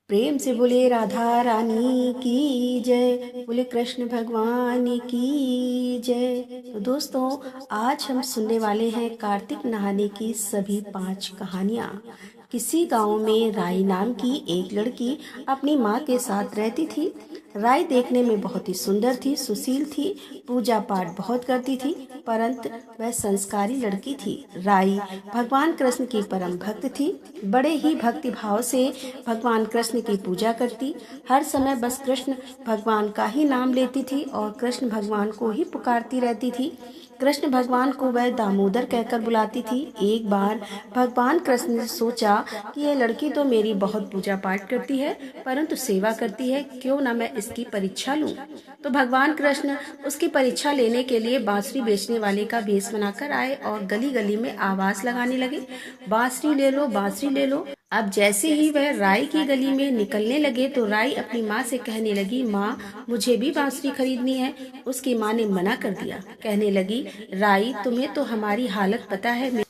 प्रेम से बोले राधा रानी की जय, बोले कृष्ण भगवान की जय। तो दोस्तों, आज हम सुनने वाले हैं कार्तिक नहाने की सभी 5 कहानियाँ। किसी गांव में राई नाम की एक लड़की अपनी माँ के साथ रहती थी। राई देखने में बहुत ही सुंदर थी, सुशील थी, पूजा पाठ बहुत करती थी, परंतु वह संस्कारी लड़की थी। राई भगवान कृष्ण की परम भक्त थी। बड़े ही भक्ति भाव से भगवान कृष्ण की पूजा करती, हर समय बस कृष्ण भगवान का ही नाम लेती थी और कृष्ण भगवान को ही पुकारती रहती थी। कृष्ण भगवान को वह दामोदर कहकर बुलाती थी। एक बार भगवान कृष्ण ने सोचा कि यह लड़की तो मेरी बहुत पूजा पाठ करती है, परंतु सेवा करती है, क्यों ना मैं इसकी परीक्षा लूं। तो भगवान कृष्ण उसकी परीक्षा लेने के लिए बांसुरी बेचने वाले का भेष बनाकर आए और गली गली में आवाज लगाने लगे, बांसुरी ले लो, बांसुरी ले लो। अब जैसे ही वह राई की गली में निकलने लगे तो राई अपनी माँ से कहने लगी, माँ मुझे भी बांसुरी खरीदनी है। उसकी माँ ने मना कर दिया। कहने लगी, राई तुम्हें तो हमारी हालत पता है,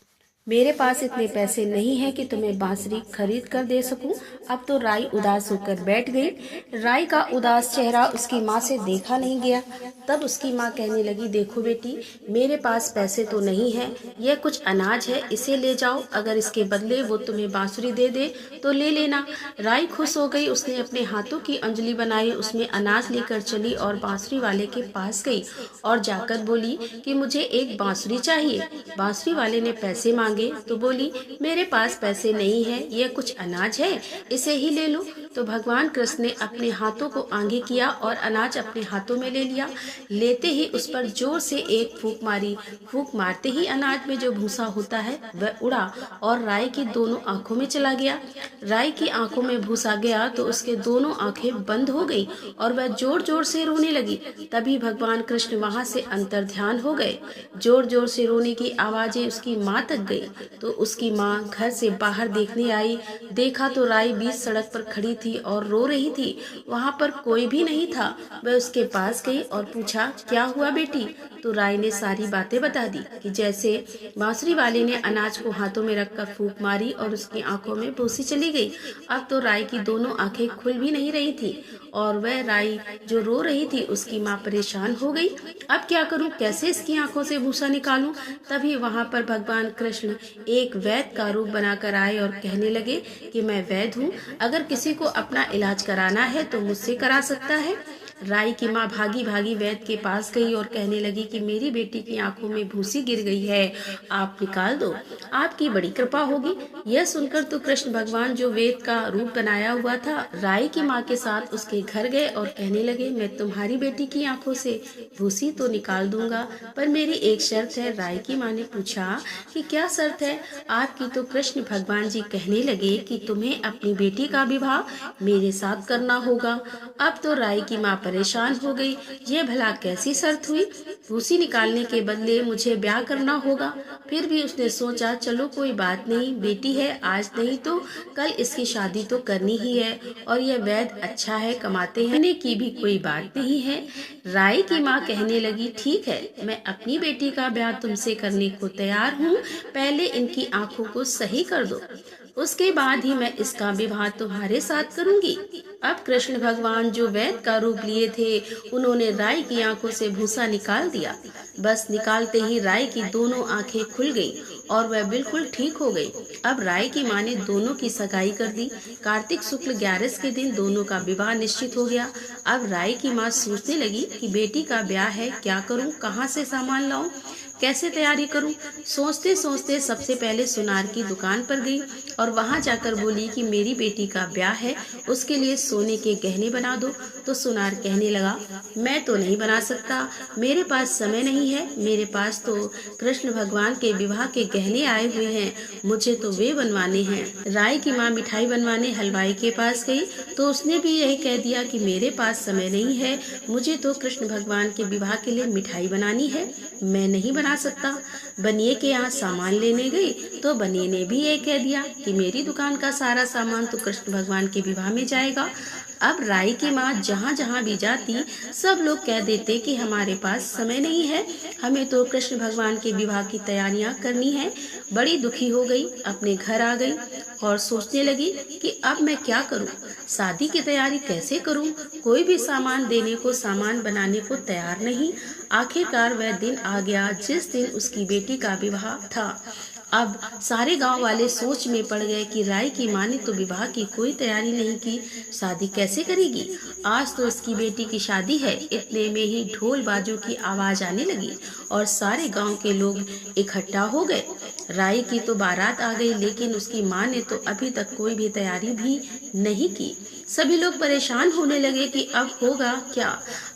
मेरे पास इतने पैसे नहीं हैं कि तुम्हें बांसुरी खरीद कर दे सकूं। अब तो राई उदास होकर बैठ गई। राई का उदास चेहरा उसकी माँ से देखा नहीं गया। तब उसकी माँ कहने लगी, देखो बेटी, मेरे पास पैसे तो नहीं है, यह कुछ अनाज है, इसे ले जाओ, अगर इसके बदले वो तुम्हें बांसुरी दे दे तो ले लेना। राई खुश हो गई। उसने अपने हाथों की अंजलि बनाई, उसमें अनाज लेकर चली और बांसुरी वाले के पास गई और जाकर बोली कि मुझे एक बांसुरी चाहिए। बांसुरी वाले ने पैसे मांगे तो बोली, मेरे पास पैसे नहीं है, यह कुछ अनाज है, इसे ही ले लो। तो भगवान कृष्ण ने अपने हाथों को आगे किया और अनाज अपने हाथों में ले लिया। लेते ही उस पर जोर से एक फूंक मारी। फूंक मारते ही अनाज में जो भूसा होता है वह उड़ा और राई की दोनों आंखों में चला गया। राई की आंखों में भूसा गया तो उसके दोनों आंखें बंद हो गई और वह जोर जोर से रोने लगी। तभी भगवान कृष्ण वहां से अंतर्ध्यान हो गए। जोर जोर से रोने की आवाजें उसकी माँ तक गई तो उसकी माँ घर से बाहर देखने आई। देखा तो राई बीच सड़क पर खड़ी थी और रो रही थी। वहां पर कोई भी नहीं था। वह उसके पास गई और पूछा, क्या हुआ बेटी? तो राई ने सारी बातें बता दी कि जैसे बांसुरी वाले ने अनाज को हाथों में रखकर फूंक मारी और उसकी आंखों में भूसी चली गई। अब तो राई की दोनों आंखें खुल भी नहीं रही थी और वह राई जो रो रही थी उसकी माँ परेशान हो गई। अब क्या करूं, कैसे इसकी आंखों से भूसा निकालूं? तभी वहां पर भगवान कृष्ण एक वैद्य का रूप बनाकर आए और कहने लगे कि मैं वैद्य हूँ, अगर किसी को अपना इलाज कराना है तो मुझसे करा सकता है। राई की माँ भागी भागी वैद्य के पास गई और कहने लगी कि मेरी बेटी की आंखों में भूसी गिर गई है, आप निकाल दो, आपकी बड़ी कृपा होगी। यह सुनकर तो कृष्ण भगवान जो वेद का रूप बनाया हुआ था, राई की माँ के साथ उसके घर गए और कहने लगे, मैं तुम्हारी बेटी की आंखों से भूसी तो निकाल दूंगा, पर मेरी एक शर्त है। राई की माँ ने पूछा कि क्या शर्त है? आपकी तो कृष्ण भगवान जी कहने लगे कि तुम्हें अपनी बेटी का विवाह मेरे साथ करना होगा। अब तो राई की माँ परेशान हो गई। ये भला कैसी शर्त हुई? भूसी निकालने के बदले मुझे ब्याह करना होगा। फिर भी उसने सोचा, चलो कोई बात नहीं, बेटी है, आज नहीं तो कल इसकी शादी तो करनी ही है और यह वैद्य अच्छा है, कमाते हैं, की भी कोई बात नहीं है। राई की माँ कहने लगी, ठीक है, मैं अपनी बेटी का ब्याह तुमसे करने को तैयार हूँ, पहले इनकी आंखों को सही कर दो, उसके बाद ही मैं इसका विवाह तुम्हारे साथ करूंगी। अब कृष्ण भगवान जो वैद्य का रूप लिए थे, उन्होंने राई की आंखों से भूसा निकाल दिया। बस निकालते ही राई की दोनों आंखें खुल गई और वह बिल्कुल ठीक हो गई। अब राई की माँ ने दोनों की सगाई कर दी। कार्तिक शुक्ल 11 के दिन दोनों का विवाह निश्चित हो गया। अब राई की माँ सोचने लगी कि बेटी का ब्याह है, क्या करूं, कहाँ से सामान लाऊं, कैसे तैयारी करूं? सोचते सोचते सबसे पहले सुनार की दुकान पर गई और वहां जाकर बोली कि मेरी बेटी का ब्याह है, उसके लिए सोने के गहने बना दो। तो सुनार कहने लगा, मैं तो नहीं बना सकता, मेरे पास समय नहीं है, मेरे पास तो कृष्ण भगवान के विवाह के गहने आए हुए हैं, मुझे तो वे बनवाने हैं। राई की माँ मिठाई बनवाने हलवाई के पास गई तो उसने भी यही कह दिया कि मेरे पास समय नहीं है, मुझे तो कृष्ण भगवान के विवाह के लिए मिठाई बनानी है, मैं नहीं बना सकता। बनिए के यहाँ सामान लेने गई तो बनिए ने भी ये कह दिया कि मेरी दुकान का सारा सामान तो कृष्ण भगवान के विवाह में जाएगा। अब राई की माँ जहाँ जहाँ भी जाती सब लोग कह देते कि हमारे पास समय नहीं है, हमें तो कृष्ण भगवान के विवाह की तैयारियां करनी है। बड़ी दुखी हो गई, अपने घर आ गई और सोचने लगी कि अब मैं क्या करूं, शादी की तैयारी कैसे करूं। कोई भी सामान देने को, सामान बनाने को तैयार नहीं। आखिरकार वह दिन आ गया जिस दिन उसकी बेटी का विवाह था। अब सारे गांव वाले सोच में पड़ गए कि राई की माँ ने तो विवाह की कोई तैयारी नहीं की, शादी कैसे करेगी। आज तो इसकी बेटी की शादी है। इतने में ही ढोल बाजों की आवाज आने लगी और सारे गांव के लोग इकट्ठा हो गए। राई की तो बारात आ गई, लेकिन उसकी माँ ने तो अभी तक कोई भी तैयारी भी नहीं की। सभी लोग परेशान होने लगे कि अब होगा क्या।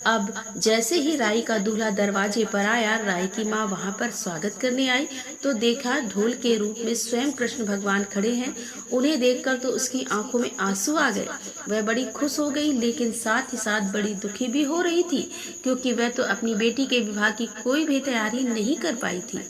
अब जैसे ही राई का दूल्हा दरवाजे पर आया, राई की माँ वहाँ पर स्वागत करने आई तो देखा ढोल के रूप में स्वयं कृष्ण भगवान खड़े हैं। उन्हें देखकर तो उसकी आंखों में आंसू आ गए। वह बड़ी खुश हो गई, लेकिन साथ ही साथ बड़ी दुखी भी हो रही थी, क्योंकि वह तो अपनी बेटी के विवाह की कोई भी तैयारी नहीं कर पाई थी।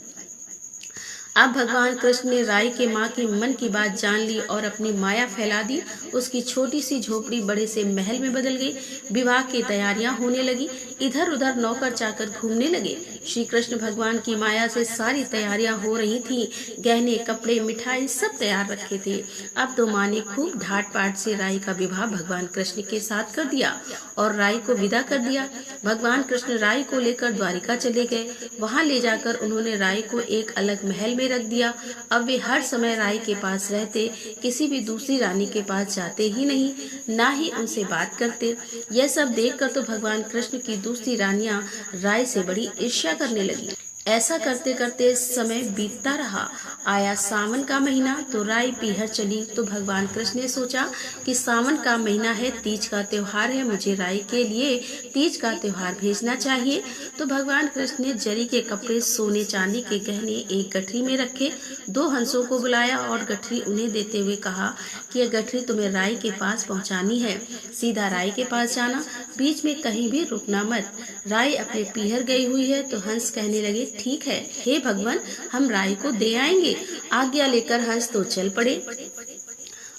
अब भगवान कृष्ण ने राई के माँ की मन की बात जान ली और अपनी माया फैला दी। उसकी छोटी सी झोपड़ी बड़े से महल में बदल गई। विवाह की तैयारियां होने लगी। इधर उधर नौकर चाकर घूमने लगे। श्री कृष्ण भगवान की माया से सारी तैयारियां हो रही थी। गहने, कपड़े, मिठाई सब तैयार रखे थे। अब तो माँ ने खूब ढाट पाट से राई का विवाह भगवान कृष्ण के साथ कर दिया और राई को विदा कर दिया। भगवान कृष्ण राई को लेकर द्वारिका चले गए। वहाँ ले जाकर उन्होंने राई को एक अलग महल में रख दिया। अब वे हर समय राई के पास रहते, किसी भी दूसरी रानी के पास जाते ही नहीं, ना ही उनसे बात करते। यह सब देखकर तो भगवान कृष्ण की दूसरी रानियां राई से बड़ी ईर्ष्या करने लगी। ऐसा करते करते समय बीतता रहा। आया सावन का महीना तो राई पीहर चली। तो भगवान कृष्ण ने सोचा कि सावन का महीना है, तीज का त्योहार है, मुझे राई के लिए तीज का त्योहार भेजना चाहिए। तो भगवान कृष्ण ने जरी के कपड़े, सोने चांदी के गहने एक गठरी में रखे। 2 हंसों को बुलाया और गठरी उन्हें देते हुए कहा कि यह गठरी तुम्हें राई के पास पहुंचानी है। सीधा राई के पास जाना, बीच में कहीं भी रुकना मत। राई अपने पीहर गई हुई है तो हंस कहने लगे, ठीक है, हे भगवान, हम राई को दे आएंगे। आज्ञा लेकर हंस तो चल पड़े।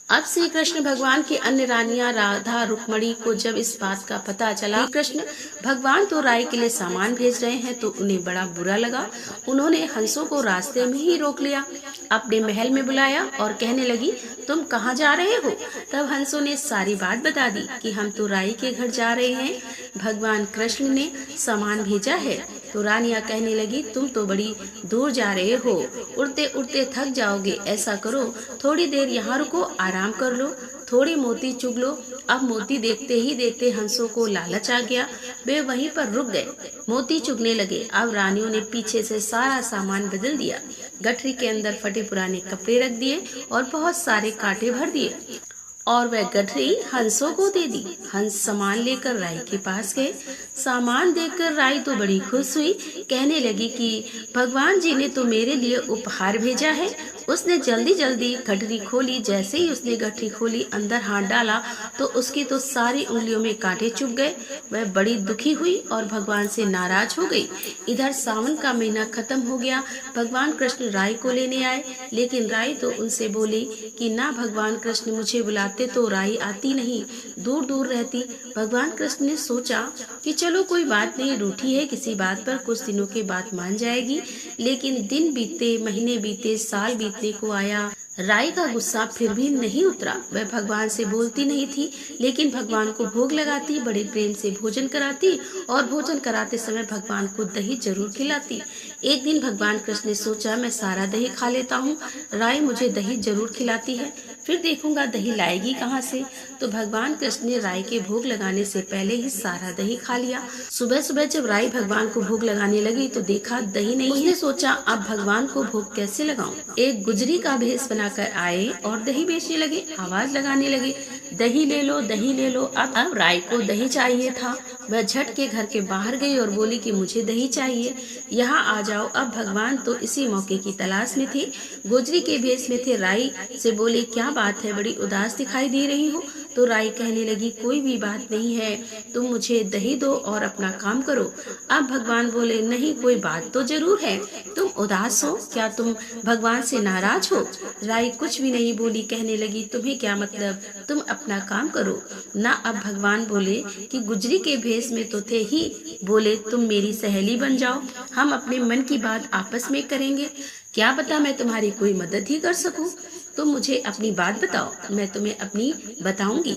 अब श्री कृष्ण भगवान की अन्य रानियां राधा, रुक्मणी को जब इस बात का पता चला कृष्ण भगवान तो राई के लिए सामान भेज रहे हैं, तो उन्हें बड़ा बुरा लगा। उन्होंने हंसों को रास्ते में ही रोक लिया, अपने महल में बुलाया और कहने लगी, तुम कहाँ जा रहे हो। तब हंसों ने सारी बात बता दी कि हम तो राई के घर जा रहे हैं, भगवान कृष्ण ने सामान भेजा है। तो रानियां कहने लगी, तुम तो बड़ी दूर जा रहे हो, उड़ते उड़ते थक जाओगे। ऐसा करो, थोड़ी देर यहाँ रुको, आराम कर लो, थोड़ी मोती चुग लो। अब मोती देखते ही देखते हंसों को लालच आ गया। वे वहीं पर रुक गए, मोती चुगने लगे। अब रानियों ने पीछे से सारा सामान बदल दिया। गठरी के अंदर फटे पुराने कपड़े रख दिए और बहुत सारे कांटे भर दिए और वह गठरी हंसों को दे दी। हंस सामान लेकर राई के पास गए। सामान देखकर राई तो बड़ी खुश हुई, कहने लगी कि भगवान जी ने तो मेरे लिए उपहार भेजा है। उसने जल्दी जल्दी गठरी खोली। जैसे ही उसने गठरी खोली, अंदर हाथ डाला तो उसकी तो सारी उंगलियों में कांटे चुभ गए। वह बड़ी दुखी हुई और भगवान से नाराज हो गई। इधर सावन का महीना खत्म हो गया। भगवान कृष्ण राई को लेने आए, लेकिन राई तो उनसे बोली कि ना भगवान कृष्ण, मुझे बुलाते तो राई आती नहीं, दूर दूर रहती। भगवान कृष्ण ने सोचा कि चलो कोई बात नहीं, रूठी है किसी बात पर, कुछ दिनों के बाद मान जाएगी। लेकिन दिन बीते, महीने बीते, साल बीतने को आया, राई का गुस्सा फिर भी नहीं उतरा। वह भगवान से बोलती नहीं थी, लेकिन भगवान को भोग लगाती, बड़े प्रेम से भोजन कराती और भोजन कराते समय भगवान को दही जरूर खिलाती। एक दिन भगवान कृष्ण ने सोचा, मैं सारा दही खा लेता हूँ, राई मुझे दही जरूर खिलाती है, फिर देखूंगा दही लाएगी कहाँ से। तो भगवान कृष्ण ने राई के भोग लगाने से पहले ही सारा दही खा लिया। सुबह सुबह जब राई भगवान को भोग लगाने लगी तो देखा दही नहीं। उसने सोचा, अब भगवान को भोग कैसे लगाऊं। एक गुजरी का भेष बनाकर आए और दही बेचने लगे, आवाज लगाने लगे, दही ले लो, दही ले लो। अब राई को दही चाहिए था। वह झट के घर के बाहर गई और बोली कि मुझे दही चाहिए, यहाँ आ जाओ। अब भगवान तो इसी मौके की तलाश में थे, गुजरी के भेष में थे। राई से बोले, क्या बात है, बड़ी उदास दिखाई दे रही हो, तो राई कहने लगी कोई भी बात नहीं है, तुम मुझे दही दो और अपना काम करो। अब भगवान बोले नहीं, कोई बात तो जरूर है, तुम उदास हो, क्या तुम भगवान से नाराज हो? राई कुछ भी नहीं बोली, कहने लगी तुम्हें क्या मतलब, तुम अपना काम करो ना। अब भगवान बोले कि गुजरी के भेष में तो थे ही, बोले तुम मेरी सहेली बन जाओ, हम अपने मन की बात आपस में करेंगे, क्या पता मैं तुम्हारी कोई मदद ही कर सकूं। तुम मुझे अपनी बात बताओ, मैं तुम्हें अपनी बताऊंगी।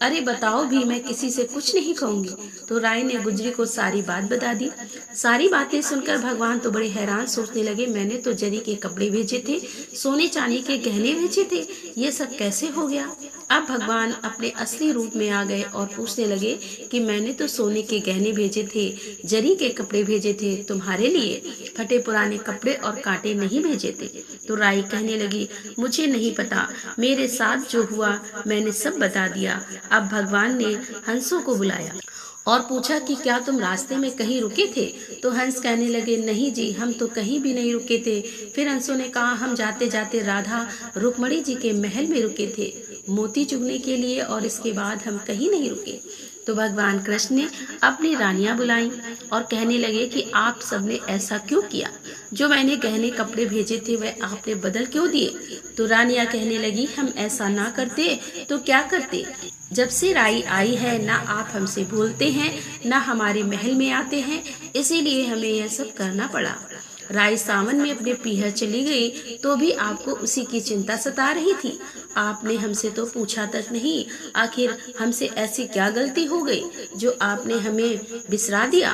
अरे बताओ भी, मैं किसी से कुछ नहीं कहूंगी। तो राय ने गुजरी को सारी बात बता दी। सारी बातें सुनकर भगवान तो बड़े हैरान, सोचने लगे मैंने तो जरी के कपड़े भेजे थे, सोने चांदी के गहने भेजे थे, ये सब कैसे हो गया। अब भगवान अपने असली रूप में आ गए और पूछने लगे कि मैंने तो सोने के गहने भेजे थे, जरी के कपड़े भेजे थे, तुम्हारे लिए फटे पुराने कपड़े और कांटे नहीं भेजे थे। तो राई कहने लगी मुझे नहीं पता, मेरे साथ जो हुआ मैंने सब बता दिया। अब भगवान ने हंसों को बुलाया और पूछा कि क्या तुम रास्ते में कहीं रुके थे। तो हंस कहने लगे नहीं जी, हम तो कहीं भी नहीं रुके थे। फिर हंसों ने कहा हम जाते जाते राधा रुक्मणी जी के महल में रुके थे मोती चुगने के लिए, और इसके बाद हम कहीं नहीं रुके। तो भगवान कृष्ण ने अपनी रानियां बुलाई और कहने लगे कि आप सबने ऐसा क्यों किया, जो मैंने गहने कपड़े भेजे थे वह आपने बदल क्यों दिए। तो रानियां कहने लगी हम ऐसा ना करते तो क्या करते, जब से राई आई है ना आप हमसे बोलते हैं ना हमारे महल में आते हैं, इसीलिए हमें यह सब करना पड़ा। राई सावन में अपने पीहर चली गई तो भी आपको उसी की चिंता सता रही थी, आपने हमसे तो पूछा तक नहीं, आखिर हमसे ऐसी क्या गलती हो गई जो आपने हमें बिसरा दिया।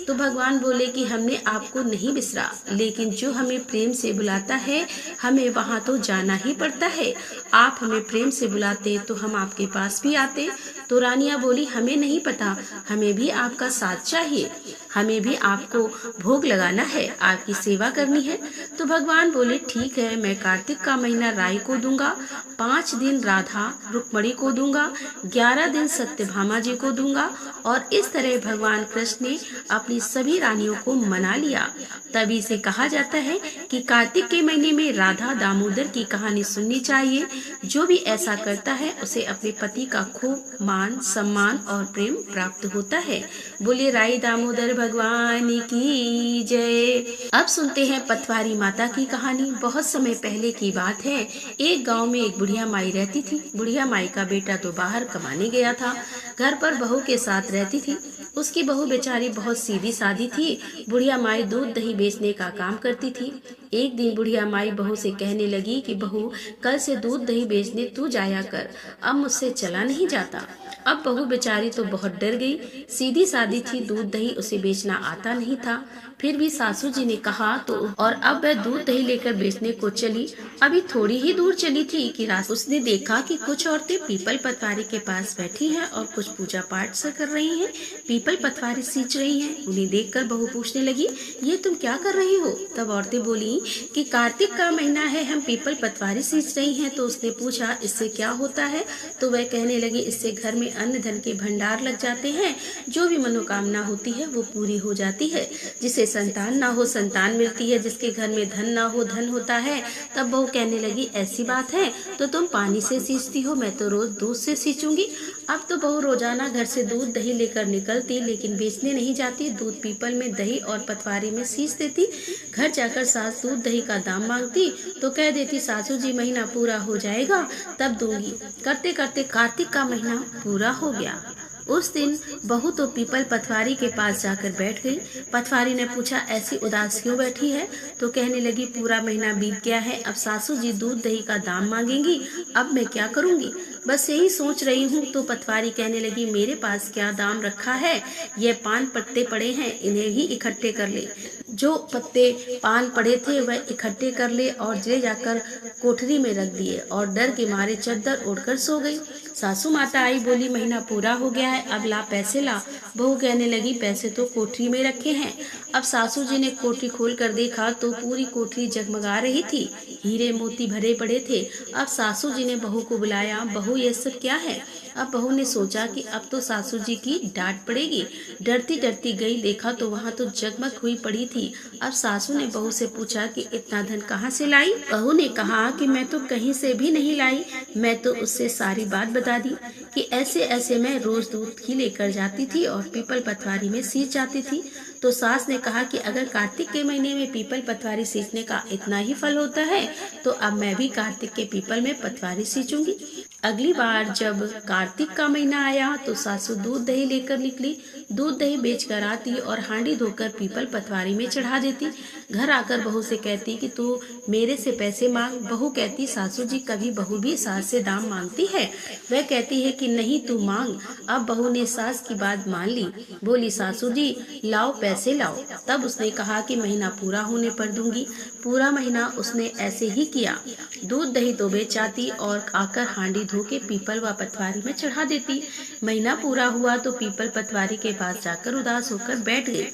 तो भगवान बोले कि हमने आपको नहीं बिसरा, लेकिन जो हमें प्रेम से बुलाता है हमें वहाँ तो जाना ही पड़ता है, आप हमें प्रेम से बुलाते तो हम आपके पास भी आते। तो रानियां बोली हमें नहीं पता, हमें भी आपका साथ चाहिए, हमें भी आपको भोग लगाना है, आपकी सेवा करनी है। तो भगवान बोले ठीक है, मैं कार्तिक का महीना राई को दूंगा, 5 दिन राधा रुक्मणी को दूंगा, 11 दिन सत्यभामा जी को दूंगा। और इस तरह भगवान कृष्ण ने अपनी सभी रानियों को मना लिया। तभी से कहा जाता है कि कार्तिक के महीने में राधा दामोदर की कहानी सुननी चाहिए। जो भी ऐसा करता है उसे अपने पति का खूब मान सम्मान और प्रेम प्राप्त होता है। बोले राई दामोदर भगवान की जय। अब सुनते हैं पतवारी माता की कहानी। बहुत समय पहले की बात है, एक गांव में एक बुढ़िया माई रहती थी। बुढ़िया माई का बेटा तो बाहर कमाने गया था, घर पर बहू के साथ रहती थी। उसकी बहू बेचारी बहुत सीधी सादी थी। बुढ़िया माई दूध दही बेचने का काम करती थी। एक दिन बुढ़िया माई बहू से कहने लगी कि बहू कल से दूध दही बेचने तू जाया कर, अब मुझसे चला नहीं जाता। अब बहू बेचारी तो बहुत डर गई, सीधी सादी थी, दूध दही उसे बेचना आता नहीं था। फिर भी सासू जी ने कहा तो, और अब वह दूध दही लेकर बेचने को चली। अभी थोड़ी ही दूर चली थी कि उसने देखा कि कुछ औरतें पीपल पतवारी के पास बैठी हैं और कुछ पूजा पाठ से कर रही हैं, पीपल पतवारी सींच रही हैं। उन्हें देखकर बहू पूछने लगी ये तुम क्या कर रही हो। तब औरतें बोली कि कार्तिक का महीना है, हम पीपल पतवारी सींच रही हैं। तो उसने पूछा इससे क्या होता है। तो वह कहने लगी इससे घर में अन्न धन के भंडार लग जाते हैं, जो भी मनोकामना होती है वो पूरी हो जाती है। जिसे संतान ना हो संतान मिलती है, जिसके घर में धन ना हो धन होता है। तब बहू कहने लगी ऐसी बात है तो तुम पानी से सींचती हो, मैं तो रोज दूध से सींचूंगी। अब तो बहू रोजाना घर से दूध दही लेकर निकलती, लेकिन बेचने नहीं जाती। दूध पीपल में, दही और पतवारी में सींच देती। घर जाकर सास दूध दही का दाम मांगती तो कह देती सासू जी महीना पूरा हो जाएगा तब दूंगी। करते करते कार्तिक का महीना पूरा हो गया। उस दिन बहू तो पीपल पतवारी के पास जाकर बैठ गई। पतवारी ने पूछा ऐसी उदास क्यों बैठी है। तो कहने लगी पूरा महीना बीत गया है, अब सासू जी दूध दही का दाम मांगेंगी, अब मैं क्या करूंगी, बस यही सोच रही हूँ। तो पतवारी कहने लगी मेरे पास क्या दाम रखा है, ये पान पत्ते पड़े हैं, इन्हें ही इकट्ठे कर ले। जो पत्ते पान पड़े थे वह इकट्ठे कर ले और ले जाकर कोठरी में रख दिए और डर के मारे चद्दर ओढ़कर सो गई। सासू माता आई, बोली महीना पूरा हो गया है, अब ला पैसे ला। बहू कहने लगी पैसे तो कोठरी में रखे हैं। अब सासू जी ने कोठरी खोल कर देखा तो पूरी कोठरी जगमगा रही थी, हीरे मोती भरे पड़े थे। अब सासू जी ने बहू को बुलाया, बहू बहू ये सब क्या है। अब बहू ने सोचा कि अब तो सासू जी की डांट पड़ेगी। डरती डरती गई, देखा तो वहाँ तो जगमग हुई पड़ी थी। अब सासू ने बहू से पूछा कि इतना धन कहाँ से लाई। बहू ने कहा कि मैं तो कहीं से भी नहीं लाई। मैं तो उससे सारी बात बता दी कि ऐसे ऐसे मैं रोज दूध ही लेकर जाती थी और पीपल पतवारी में सींच जाती थी। तो सास ने कहा कि अगर कार्तिक के महीने में पीपल पतवारी सींचने का इतना ही फल होता है तो अब मैं भी कार्तिक के पीपल में पतवारी सींचूंगी। अगली बार जब कार्तिक का महीना आया तो सासू दूध दही लेकर निकली। दूध दही बेचकर आती और हांडी धोकर पीपल पतवारी में चढ़ा देती। घर आकर बहू से कहती कि तू मेरे से पैसे मांग। बहू कहती सासू जी कभी बहू भी सास से दाम मांगती है। वह कहती है कि नहीं तू मांग। अब बहू ने सास की बात मान ली। बोली सासू जी लाओ पैसे लाओ। तब उसने कहा कि महीना पूरा होने पर दूंगी। पूरा महीना उसने ऐसे ही किया। दूध दही तो बेच आती और आकर हांडी धो के पीपल व पतवारी में चढ़ा देती। महीना पूरा हुआ तो पीपल पतवारी के पास जाकर उदास होकर बैठ गई।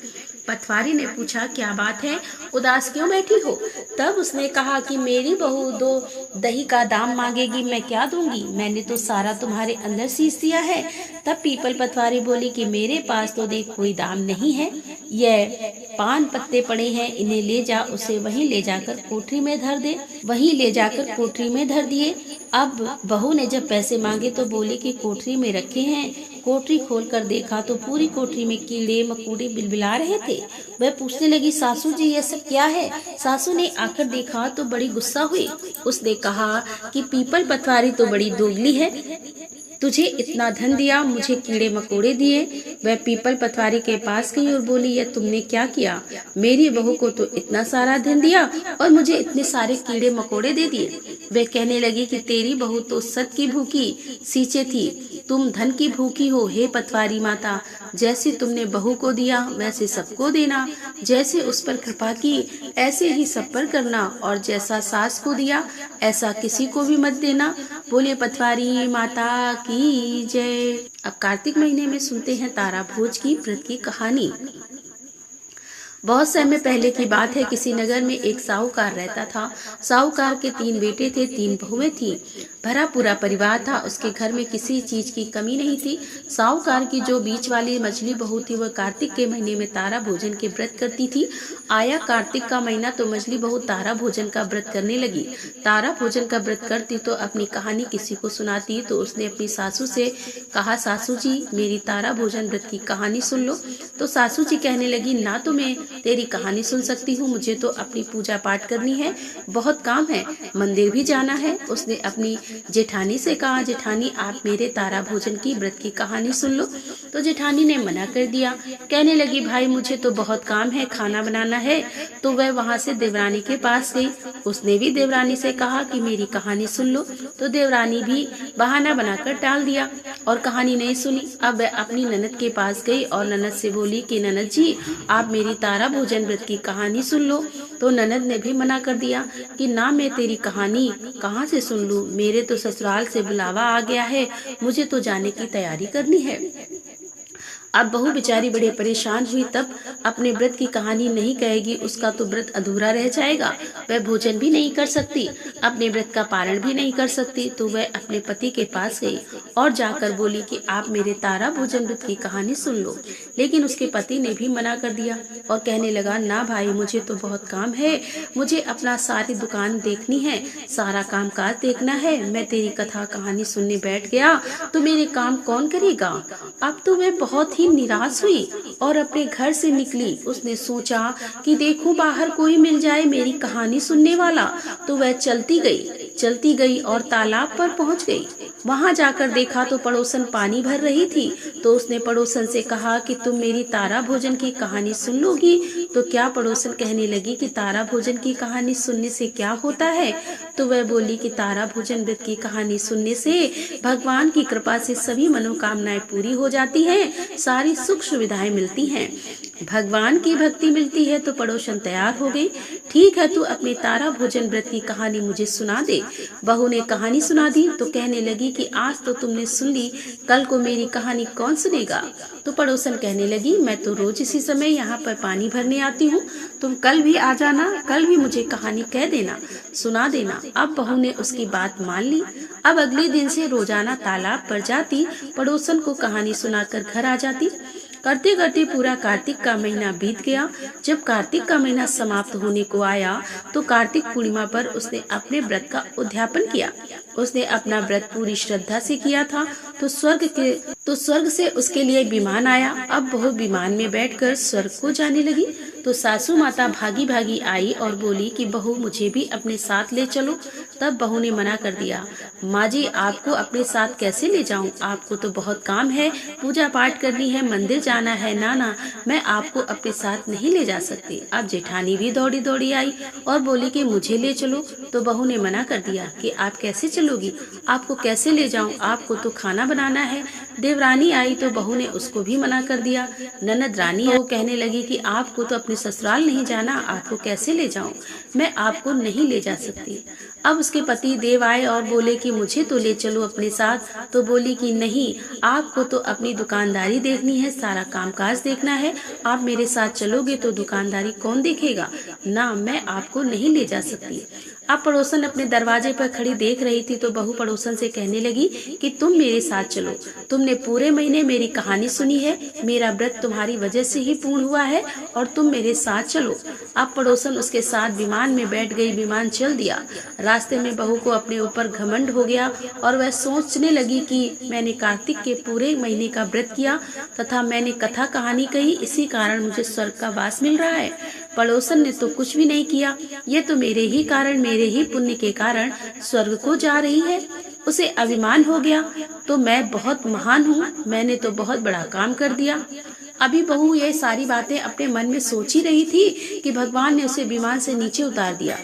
पतवारी ने पूछा क्या बात है, उदास क्यों बैठी हो। तब उसने कहा कि मेरी बहू 2 दही का दाम मांगेगी, मैं क्या दूंगी, मैंने तो सारा तुम्हारे अंदर सींच दिया है। तब पीपल पतवारी बोली कि मेरे पास तो देख कोई दाम नहीं है, यह पान पत्ते पड़े हैं, इन्हें ले जा, उसे वहीं ले जाकर कोठरी में धर दे। वहीं ले जाकर कोठरी में धर दिए। अब बहू ने जब पैसे मांगे तो बोली कि कोठरी में रखे हैं। कोठरी खोलकर देखा तो पूरी कोठरी में कीड़े मकोड़े बिलबिला रहे थे। वह पूछने लगी सासू जी ये सब क्या है। सासू ने आकर देखा तो बड़ी गुस्सा हुई। उसने कहा कि पीपल पतवारी तो बड़ी दोगली है, तुझे इतना धन दिया, मुझे कीड़े मकोड़े दिए। वह पीपल पतवारी के पास गई और बोली यह तुमने क्या किया, मेरी बहू को तो इतना सारा धन दिया और मुझे इतने सारे कीड़े मकोड़े दे दिए। वह कहने लगी कि तेरी बहू तो सत की भूखी सींचे थी, तुम धन की भूखी हो। हे पतवारी माता, जैसे तुमने बहू को दिया वैसे सबको देना, जैसे उस पर कृपा की ऐसे ही सब पर करना, और जैसा सास को दिया ऐसा किसी को भी मत देना। बोले पतवारी माता की जय। अब कार्तिक महीने में सुनते हैं तारा भोज की व्रत की कहानी। बहुत समय पहले की बात है। किसी नगर में एक साहूकार रहता था। साहूकार के 3 बेटे थे, 3 बहुएं थी। भरा पूरा परिवार था। उसके घर में किसी चीज की कमी नहीं थी। साहूकार की जो बीच वाली मछली बहू थी वह कार्तिक के महीने में तारा भोजन के व्रत करती थी। आया कार्तिक का महीना तो मछली बहू तारा भोजन का व्रत करने लगी। तारा भोजन का व्रत करती तो अपनी कहानी किसी को सुनाती। तो उसने अपनी सासू से कहा सासू जी मेरी तारा भोजन व्रत की कहानी सुन लो। तो सासू जी कहने लगी ना तो मैं तेरी कहानी सुन सकती हूँ, मुझे तो अपनी पूजा पाठ करनी है, बहुत काम है, मंदिर भी जाना है। उसने अपनी जेठानी से कहा जेठानी आप मेरे तारा भोजन की व्रत की कहानी सुन लो। तो जेठानी ने मना कर दिया। कहने लगी भाई मुझे तो बहुत काम है, खाना बनाना है। तो वह वहाँ से देवरानी के पास गई। उसने भी देवरानी से कहा कि मेरी कहानी सुन लो। तो देवरानी भी बहाना बनाकर टाल दिया और कहानी नहीं सुनी। अब वह अपनी ननद के पास गई और ननद से बोली कि ननद जी आप मेरी तारा भोजन व्रत की कहानी सुन लो। तो ननद ने भी मना कर दिया कि ना मैं तेरी कहानी कहाँ से सुन लूं, मेरे तो ससुराल से बुलावा आ गया है, मुझे तो जाने की तैयारी करनी है। अब बहू बेचारी बड़े परेशान हुई। तब अपने व्रत की कहानी नहीं कहेगी, उसका तो व्रत अधूरा रह जाएगा। वह भोजन भी नहीं कर सकती, अपने व्रत का पारण भी नहीं कर सकती। तो वह अपने पति के पास गई और जाकर बोली कि आप मेरे तारा भोजन व्रत की कहानी सुन लो। लेकिन उसके पति ने भी मना कर दिया और कहने लगा ना भाई मुझे तो बहुत काम है, मुझे अपना सारी दुकान देखनी है, सारा काम काज देखना है। मैं तेरी कथा कहानी सुनने बैठ गया तो मेरे काम कौन करेगा। अब तो वह बहुत ही निराश हुई और अपने घर से निकली। उसने सोचा कि देखूं बाहर कोई मिल जाए मेरी कहानी सुनने वाला। तो वह चलती गई और तालाब पर पहुंच गई। वहां जाकर देखा तो पड़ोसन पानी भर रही थी। तो उसने पड़ोसन से कहा कि तुम मेरी तारा भोजन की कहानी सुन लोगी। तो क्या पड़ोसन कहने लगी कि तारा भोजन की कहानी सुनने से क्या होता है। तो वह बोली कि तारा भोजन व्रत की कहानी सुनने से भगवान की कृपा से सभी मनोकामनाएं पूरी हो जाती हैं, सारी सुख सुविधाएं मिलती हैं। भगवान की भक्ति मिलती है तो पड़ोसन तैयार हो गई। ठीक है, तू अपने तारा भोजन व्रत की कहानी मुझे सुना दे। बहू ने कहानी सुना दी तो कहने लगी कि आज तो तुमने सुन ली, कल को मेरी कहानी कौन सुनेगा। तो पड़ोसन कहने लगी, मैं तो रोज इसी समय यहाँ पर पानी भरने आती हूँ, तुम कल भी आ जाना, कल भी मुझे कहानी कह देना, सुना देना। अब बहू ने उसकी बात मान ली। अब अगले दिन से रोजाना तालाब पर जाती, पड़ोसन को कहानी सुनाकर घर आ जाती। करते करते पूरा कार्तिक का महीना बीत गया। जब कार्तिक का महीना समाप्त होने को आया तो कार्तिक पूर्णिमा पर उसने अपने व्रत का उद्यापन किया। उसने अपना व्रत पूरी श्रद्धा से किया था तो स्वर्ग से उसके लिए विमान आया। अब बहू विमान में बैठकर स्वर्ग को जाने लगी तो सासू माता भागी भागी आई और बोली कि बहू मुझे भी अपने साथ ले चलो। तब बहू ने मना कर दिया, माँ जी आपको अपने साथ कैसे ले जाऊं, आपको तो बहुत काम है, पूजा पाठ करनी है, मंदिर जाना है, नाना मैं आपको अपने साथ नहीं ले जा सकती। अब जेठानी भी दौड़ी दौड़ी आई और बोली कि मुझे ले चलो। तो बहू ने मना कर दिया कि आप कैसे चलोगी, आपको कैसे ले जाऊं, आपको तो खाना बनाना है। देवरानी आई तो बहू ने उसको भी मना कर दिया। ननद रानी वो कहने लगी कि आपको तो अपने ससुराल नहीं जाना, आपको कैसे ले जाऊं, मैं आपको नहीं ले जा सकती। अब उसके पति देव आए और बोले कि मुझे तो ले चलो अपने साथ। तो बोली कि नहीं, आपको तो अपनी दुकानदारी देखनी है, सारा कामकाज देखना है, आप मेरे साथ चलोगे तो दुकानदारी कौन देखेगा, ना मैं आपको नहीं ले जा सकती। अब पड़ोसन अपने दरवाजे पर खड़ी देख रही थी तो बहू पड़ोसन से कहने लगी कि तुम मेरे साथ चलो, तुमने पूरे महीने मेरी कहानी सुनी है, मेरा व्रत तुम्हारी वजह से ही पूर्ण हुआ है और तुम मेरे साथ चलो। अब पड़ोसन उसके साथ विमान में बैठ गई। विमान चल दिया। रास्ते में बहू को अपने ऊपर घमंड हो गया और वह सोचने लगी कि मैंने कार्तिक के पूरे महीने का व्रत किया तथा मैंने कथा कहानी कही, इसी कारण मुझे स्वर्ग का वास मिल रहा है। पड़ोसन ने तो कुछ भी नहीं किया, ये तो मेरे ही कारण, मेरे ही पुण्य के कारण स्वर्ग को जा रही है। उसे अभिमान हो गया तो मैं बहुत महान हूँ, मैंने तो बहुत बड़ा काम कर दिया। अभी बहू ये सारी बातें अपने मन में सोच ही रही थी कि भगवान ने उसे विमान से नीचे उतार दिया।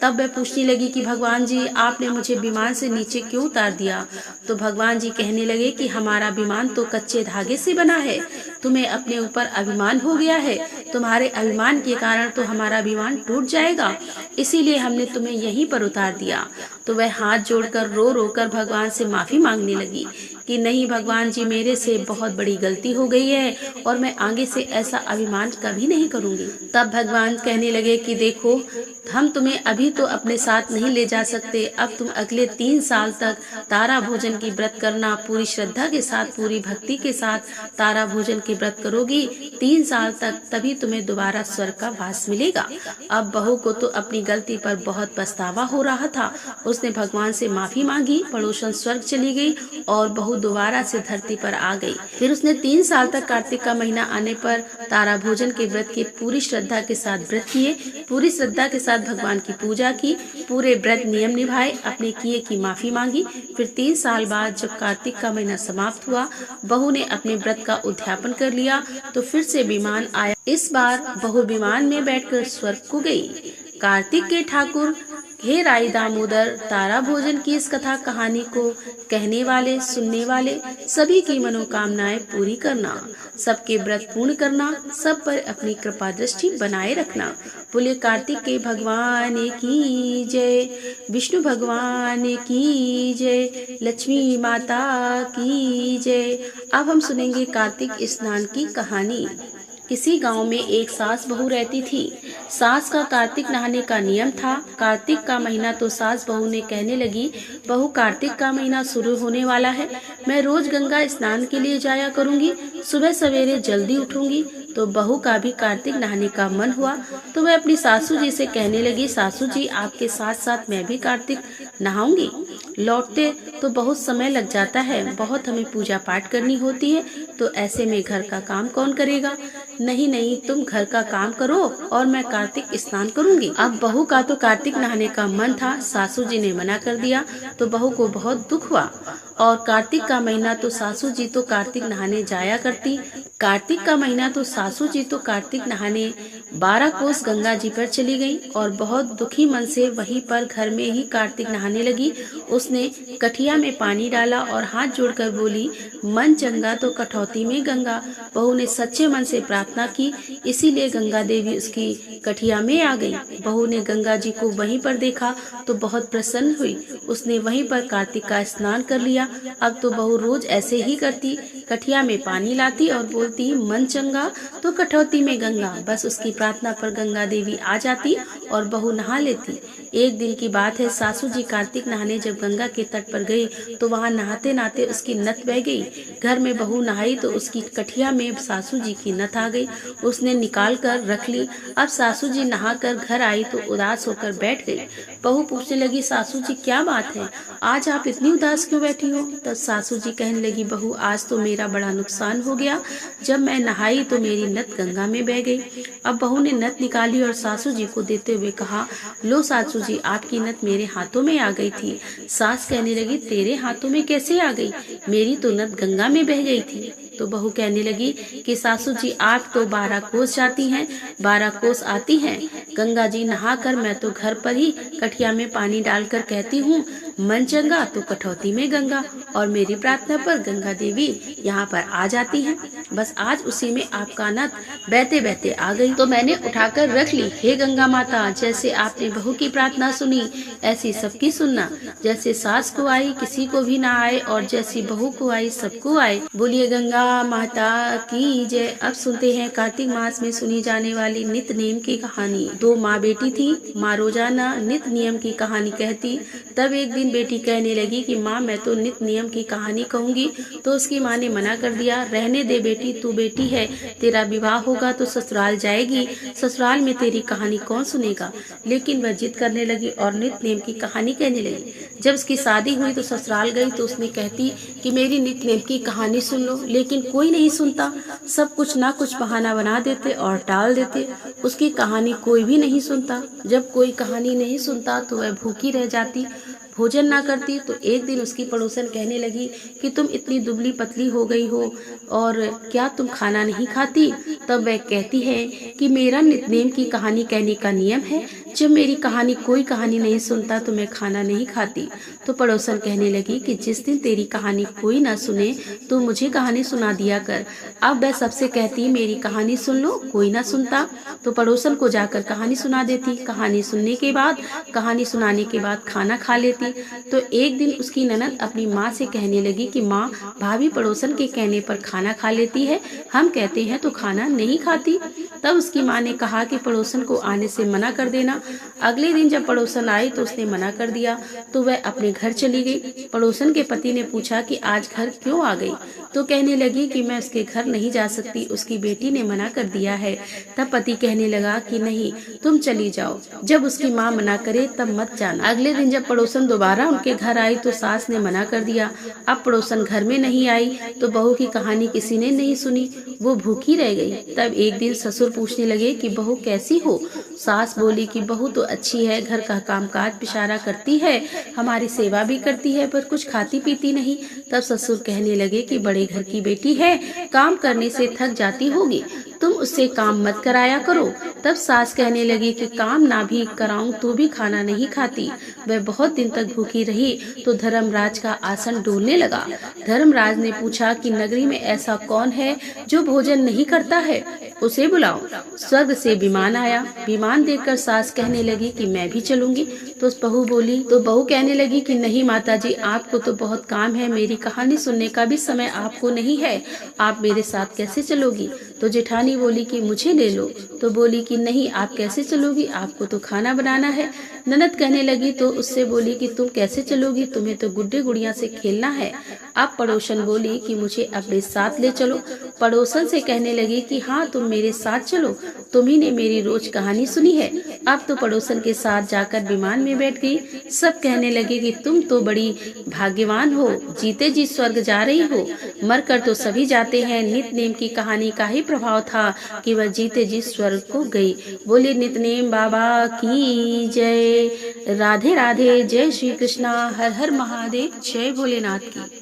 तब वह पूछने लगी कि भगवान जी आपने मुझे विमान से नीचे क्यों उतार दिया। तो भगवान जी कहने लगे कि हमारा विमान तो कच्चे धागे से बना है, तुम्हें अपने ऊपर अभिमान हो गया है, तुम्हारे अभिमान के कारण तो हमारा विमान टूट जाएगा, इसीलिए हमने तुम्हें यहीं पर उतार दिया। तो वह हाथ जोड़कर रो रो कर भगवान से माफी मांगने लगी कि नहीं भगवान जी, मेरे से बहुत बड़ी गलती हो गई है और मैं आगे से ऐसा अभिमान कभी नहीं करूंगी। तब भगवान कहने लगे कि देखो, हम तुम्हें अभी तो अपने साथ नहीं ले जा सकते, अब तुम अगले 3 साल तक तारा भोजन की व्रत करना, पूरी श्रद्धा के साथ, पूरी भक्ति के साथ तारा भोजन की व्रत करोगी 3 साल तक, तभी तुम्हें दोबारा स्वर्ग का वास मिलेगा। अब बहू को तो अपनी गलती पर बहुत पछतावा हो रहा था। उसने भगवान से माफी मांगी, पड़ोसन स्वर्ग चली गई और बहू दोबारा से धरती पर आ गई। फिर उसने 3 साल तक कार्तिक का महीना आने पर तारा भोजन के व्रत की पूरी श्रद्धा के साथ व्रत किए, पूरी श्रद्धा के साथ भगवान की पूजा की, पूरे व्रत नियम निभाए, अपने किए की माफी मांगी। फिर 3 साल बाद जब कार्तिक का महीना समाप्त हुआ, बहू ने अपने व्रत का उद्यापन कर लिया तो फिर से विमान आया। इस बार बहू विमान में बैठकर स्वर्ग को गई। कार्तिक के ठाकुर हे राई दामोदर, तारा भोजन की इस कथा कहानी को कहने वाले, सुनने वाले सभी की मनोकामनाएं पूरी करना, सबके व्रत पूर्ण करना, सब पर अपनी कृपा दृष्टि बनाए रखना। बोले कार्तिक के भगवान की जय, विष्णु भगवान की जय, लक्ष्मी माता की जय। अब हम सुनेंगे कार्तिक स्नान की कहानी। किसी गांव में एक सास बहू रहती थी। सास का कार्तिक नहाने का नियम था। कार्तिक का महीना तो सास बहू ने कहने लगी, बहू कार्तिक का महीना शुरू होने वाला है, मैं रोज गंगा स्नान के लिए जाया करूंगी, सुबह सवेरे जल्दी उठूंगी। तो बहू का भी कार्तिक नहाने का मन हुआ तो वह अपनी सासू जी से कहने लगी, सासू जी आपके साथ साथ मैं भी कार्तिक नहाऊंगी। लौटते तो बहुत समय लग जाता है, बहुत हमें पूजा पाठ करनी होती है, तो ऐसे में घर का काम कौन करेगा। नहीं नहीं, तुम घर का काम करो और मैं कार्तिक स्नान करूंगी। अब बहू का तो कार्तिक नहाने का मन था, सासू जी ने मना कर दिया तो बहू को बहुत दुख हुआ। और कार्तिक का महीना तो सासू जी तो कार्तिक नहाने जाया करती, कार्तिक का महीना तो सासू जी तो कार्तिक नहाने 12 कोस गंगा जी पर चली गई और बहुत दुखी मन से वहीं पर घर में ही कार्तिक नहाने लगी। उसने कठिया में पानी डाला और हाथ जोड़कर बोली, मन चंगा तो कठौती में गंगा। बहू ने सच्चे मन से प्रार्थना की, इसीलिए गंगा देवी उसकी कठिया में आ गई। बहू ने गंगा जी को वहीं पर देखा तो बहुत प्रसन्न हुई। उसने वहीं पर कार्तिक का स्नान कर लिया। अब तो बहू रोज ऐसे ही करती, कठिया में पानी लाती और बोलती, मन चंगा तो कठौती में गंगा। बस उसकी प्रार्थना पर गंगा देवी आ जाती और बहू नहा लेती। एक दिन की बात है, सासू जी कार्तिक नहाने जब गंगा के तट पर गए तो वहां नहाते नहाते उसकी नथ बह गई। घर में बहू नहाई तो उसकी कठिया में सासू जी की नथ आ गई। उसने निकाल कर रख ली। अब सासू जी नहाकर घर आई तो उदास होकर बैठ गई। बहू पूछने लगी, सासू जी क्या बात है, आज आप इतनी उदास क्यों बैठी हो? तब सासू जी कहने लगी, बहू आज तो मेरा बड़ा नुकसान हो गया। जब मैं नहाई तो मेरी नथ गंगा में बह गई। अब बहू ने नथ निकाली और सासू जी को देते हुए कहा, लो सासू जी, आपकी नथ मेरे हाथों में आ गई थी। सास कहने लगी, तेरे हाथों में कैसे आ गई? मेरी तो नथ गंगा में बह गई थी। तो बहू कहने लगी कि सासू जी आप तो 12 कोस जाती हैं, 12 कोस आती हैं। गंगा जी नहाकर मैं तो घर पर ही कठिया में पानी डालकर कहती हूँ, मन चंगा तो कठौती में गंगा, और मेरी प्रार्थना पर गंगा देवी यहाँ पर आ जाती हैं। बस आज उसी में आपका नथ बहते बहते आ गई तो मैंने उठाकर रख ली। हे गंगा माता, जैसे आपने बहू की प्रार्थना सुनी ऐसी सबकी सुनना। जैसे सास को आई किसी को भी ना आए और जैसी बहू को आई सबको आए। बोलिए गंगा माता की जय। अब सुनते हैं कार्तिक मास में सुनी जाने वाली नित नेम की कहानी। दो माँ बेटी थी। माँ रोजाना नित नियम की कहानी कहती। तब एक दिन बेटी कहने लगी कि माँ मैं तो नित नियम की कहानी कहूँगी। तो उसकी माँ ने मना कर दिया, रहने दे बेटी, तू बेटी है, तेरा विवाह होगा तो ससुराल जाएगी, ससुराल में तेरी कहानी कौन सुनेगा। लेकिन वह जिद करने लगी और नित नेम की कहानी कहने लगी। जब उसकी शादी हुई तो ससुराल गई तो उसने कहती कि मेरी नित नेम की कहानी सुन लो, लेकिन कोई नहीं सुनता। सब कुछ ना कुछ बहाना बना देते और टाल देते। उसकी कहानी कोई भी नहीं सुनता। जब कोई कहानी नहीं सुनता तो वह भूखी रह जाती, भोजन ना करती। तो एक दिन उसकी पड़ोसन कहने लगी कि तुम इतनी दुबली पतली हो गई हो और क्या तुम खाना नहीं खाती? तब वह कहती है कि मेरा नितनेम की कहानी कहने का नियम है, जब मेरी कहानी कोई कहानी नहीं सुनता तो मैं खाना नहीं खाती। तो पड़ोसन कहने लगी कि जिस दिन तेरी कहानी कोई ना सुने तो मुझे कहानी सुना दिया कर। अब वह सबसे कहती मेरी कहानी सुन लो, कोई ना सुनता तो पड़ोसन को जाकर कहानी सुना देती। कहानी सुनने के बाद, कहानी सुनाने के बाद खाना खा लेती। तो एक दिन उसकी ननद अपनी माँ से कहने लगी कि माँ, भाभी पड़ोसन के कहने पर खाना खा लेती है, हम कहते हैं तो खाना नहीं खाती। तब उसकी माँ ने कहा कि पड़ोसन को आने से मना कर देना। अगले दिन जब पड़ोसन आई तो उसने मना कर दिया तो वह अपने घर चली गई। पड़ोसन के पति ने पूछा कि आज घर क्यों आ गई? तो कहने लगी कि मैं उसके घर नहीं जा सकती, उसकी बेटी ने मना कर दिया है। तब पति कहने लगा कि नहीं, तुम चली जाओ, जब उसकी माँ मना करे तब मत जाना। अगले दिन जब पड़ोसन दोबारा उनके घर आई तो सास ने मना कर दिया। अब पड़ोसन घर में नहीं आई तो बहू की कहानी किसी ने नहीं सुनी, वो भूखी रह गई। तब एक दिन ससुर पूछने लगे कि बहू कैसी हो? सास बोली कि बहू तो अच्छी है, घर का कामकाज पिशारा करती है, हमारी सेवा भी करती है, पर कुछ खाती पीती नहीं। तब ससुर कहने लगे कि बड़े घर की बेटी है, काम करने से थक जाती होगी, तुम उससे काम मत कराया करो। तब सास कहने लगी कि काम ना भी कराऊं तो भी खाना नहीं खाती। वह बहुत दिन तक भूखी रही तो धर्मराज का आसन डोलने लगा। धर्मराज ने पूछा कि नगरी में ऐसा कौन है जो भोजन नहीं करता है, उसे बुलाओ। स्वर्ग से विमान आया। विमान देखकर सास कहने लगी कि मैं भी चलूंगी। तो बहू बोली, तो बहू कहने लगी कि नहीं माताजी, आपको तो बहुत काम है, मेरी कहानी सुनने का भी समय आपको नहीं है, आप मेरे साथ कैसे चलोगी? तो जेठानी बोली कि मुझे ले लो। तो बोली कि नहीं, आप कैसे चलोगी, आपको तो खाना बनाना है। ननद कहने लगी तो उससे बोली कि तुम कैसे चलोगी, तुम्हें तो गुड्डे गुड़िया से खेलना है। अब पड़ोसन बोली कि मुझे अपने साथ ले चलो। पड़ोसन से कहने लगी कि हाँ, तुम मेरे साथ चलो, तुम्ही ने मेरी रोज कहानी सुनी है। अब तो पड़ोसन के साथ जाकर विमान में बैठ गई। सब कहने लगे कि तुम तो बड़ी भाग्यवान हो, जीते जी स्वर्ग जा रही हो, मरकर तो सभी जाते हैं। नित नेम की कहानी का ही प्रभाव था कि वह जीते जी स्वर्ग को गई। बोले नितनेम बाबा की जय। राधे राधे। जय श्री कृष्णा। हर हर महादेव। जय भोलेनाथ की।